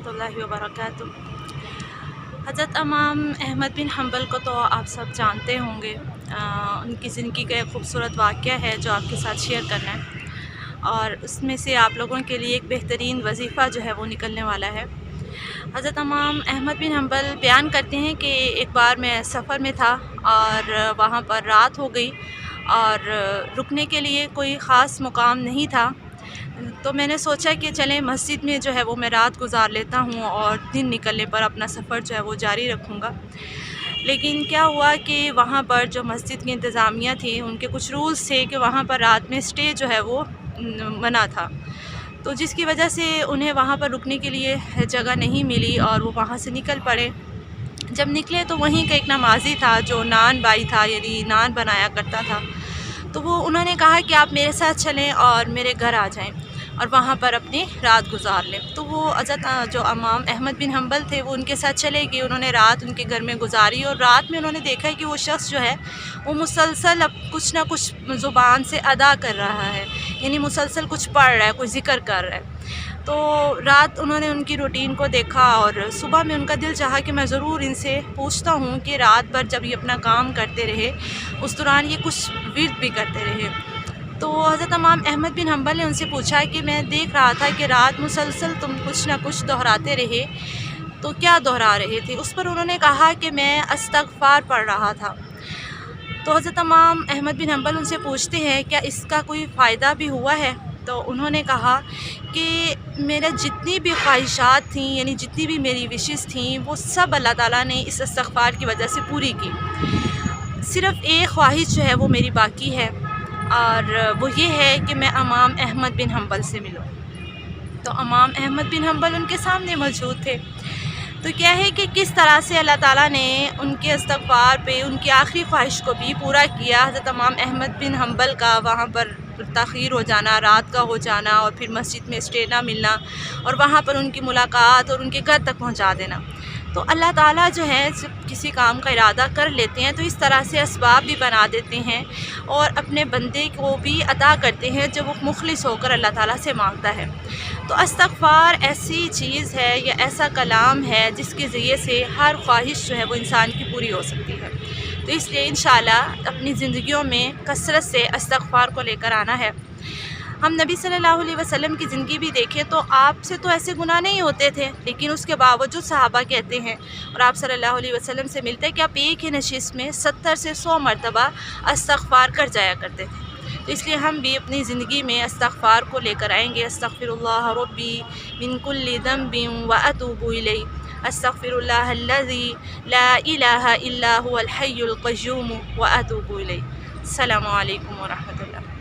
ورحمۃ اللہ وبرکاتہ۔ حضرت امام احمد بن حنبل کو تو آپ سب جانتے ہوں گے۔ ان کی زندگی کا ایک خوبصورت واقعہ ہے جو آپ کے ساتھ شیئر کرنا ہے، اور اس میں سے آپ لوگوں کے لیے ایک بہترین وظیفہ جو ہے وہ نکلنے والا ہے۔ حضرت امام احمد بن حنبل بیان کرتے ہیں کہ ایک بار میں سفر میں تھا اور وہاں پر رات ہو گئی اور رکنے کے لیے کوئی خاص مقام نہیں تھا، تو میں نے سوچا کہ چلیں مسجد میں جو ہے وہ میں رات گزار لیتا ہوں اور دن نکلنے پر اپنا سفر جو ہے وہ جاری رکھوں گا۔ لیکن کیا ہوا کہ وہاں پر جو مسجد کی انتظامیہ تھی ان کے کچھ رولز تھے کہ وہاں پر رات میں سٹے جو ہے وہ منع تھا، تو جس کی وجہ سے انہیں وہاں پر رکنے کے لیے جگہ نہیں ملی اور وہ وہاں سے نکل پڑے۔ جب نکلے تو وہیں کا ایک نمازی تھا جو نان بائی تھا، یعنی نان بنایا کرتا تھا، تو انہوں نے کہا کہ آپ میرے ساتھ چلیں اور میرے گھر آ جائیں اور وہاں پر اپنی رات گزار لیں۔ تو وہ حضرت جو امام احمد بن حنبل تھے وہ ان کے ساتھ چلے گئے، انہوں نے رات ان کے گھر میں گزاری، اور رات میں انہوں نے دیکھا کہ وہ شخص جو ہے وہ مسلسل اب کچھ نہ کچھ زبان سے ادا کر رہا ہے، یعنی مسلسل کچھ پڑھ رہا ہے، کچھ ذکر کر رہا ہے۔ تو رات انہوں نے ان کی روٹین کو دیکھا اور صبح میں ان کا دل چاہا کہ میں ضرور ان سے پوچھتا ہوں کہ رات بھر جب یہ اپنا کام کرتے رہے اس دوران یہ کچھ ورد بھی کرتے رہے۔ تو حضرت امام احمد بن حنبل نے ان سے پوچھا کہ میں دیکھ رہا تھا کہ رات مسلسل تم کچھ نہ کچھ دہراتے رہے، تو کیا دہرا رہے تھے؟ اس پر انہوں نے کہا کہ میں استغفار پڑھ رہا تھا۔ تو حضرت امام احمد بن حنبل ان سے پوچھتے ہیں کیا اس کا کوئی فائدہ بھی ہوا ہے؟ تو انہوں نے کہا کہ میرا جتنی بھی خواہشات تھیں، یعنی جتنی بھی میری وشز تھیں، وہ سب اللہ تعالیٰ نے اس استغفار کی وجہ سے پوری کی۔ صرف ایک خواہش جو ہے وہ میری باقی ہے، اور وہ یہ ہے کہ میں امام احمد بن حنبل سے ملوں۔ تو امام احمد بن حنبل ان کے سامنے موجود تھے۔ تو کیا ہے کہ کس طرح سے اللہ تعالیٰ نے ان کے استغفار پہ ان کی آخری خواہش کو بھی پورا کیا۔ حضرت امام احمد بن حنبل کا وہاں پر تاخیر ہو جانا، رات کا ہو جانا، اور پھر مسجد میں اسٹے نہ ملنا، اور وہاں پر ان کی ملاقات اور ان کے گھر تک پہنچا دینا۔ تو اللہ تعالیٰ جو ہے جب کسی کام کا ارادہ کر لیتے ہیں تو اس طرح سے اسباب بھی بنا دیتے ہیں اور اپنے بندے کو بھی عطا کرتے ہیں جب وہ مخلص ہو کر اللہ تعالیٰ سے مانگتا ہے۔ تو استغفار ایسی چیز ہے یا ایسا کلام ہے جس کے ذریعے سے ہر خواہش جو ہے وہ انسان کی پوری ہو سکتی ہے۔ تو اس لیے انشاءاللہ اپنی زندگیوں میں کثرت سے استغفار کو لے کر آنا ہے۔ ہم نبی صلی اللہ علیہ وسلم کی زندگی بھی دیکھیں تو آپ سے تو ایسے گناہ نہیں ہوتے تھے، لیکن اس کے باوجود صحابہ کہتے ہیں اور آپ صلی اللہ علیہ وسلم سے ملتے ہیں کہ آپ ایک ہی نشست میں 70 سے 100 مرتبہ استغفار کر جایا کرتے تھے۔ تو اس لیے ہم بھی اپنی زندگی میں استغفار کو لے کر آئیں گے۔ استغفر اللہ ربی من کل ذنب واتوب الیہ، استغفر اللہ الذی لا الہ الا هو الحی القیوم واتوب الیہ۔ السلام علیکم ورحمۃ اللہ۔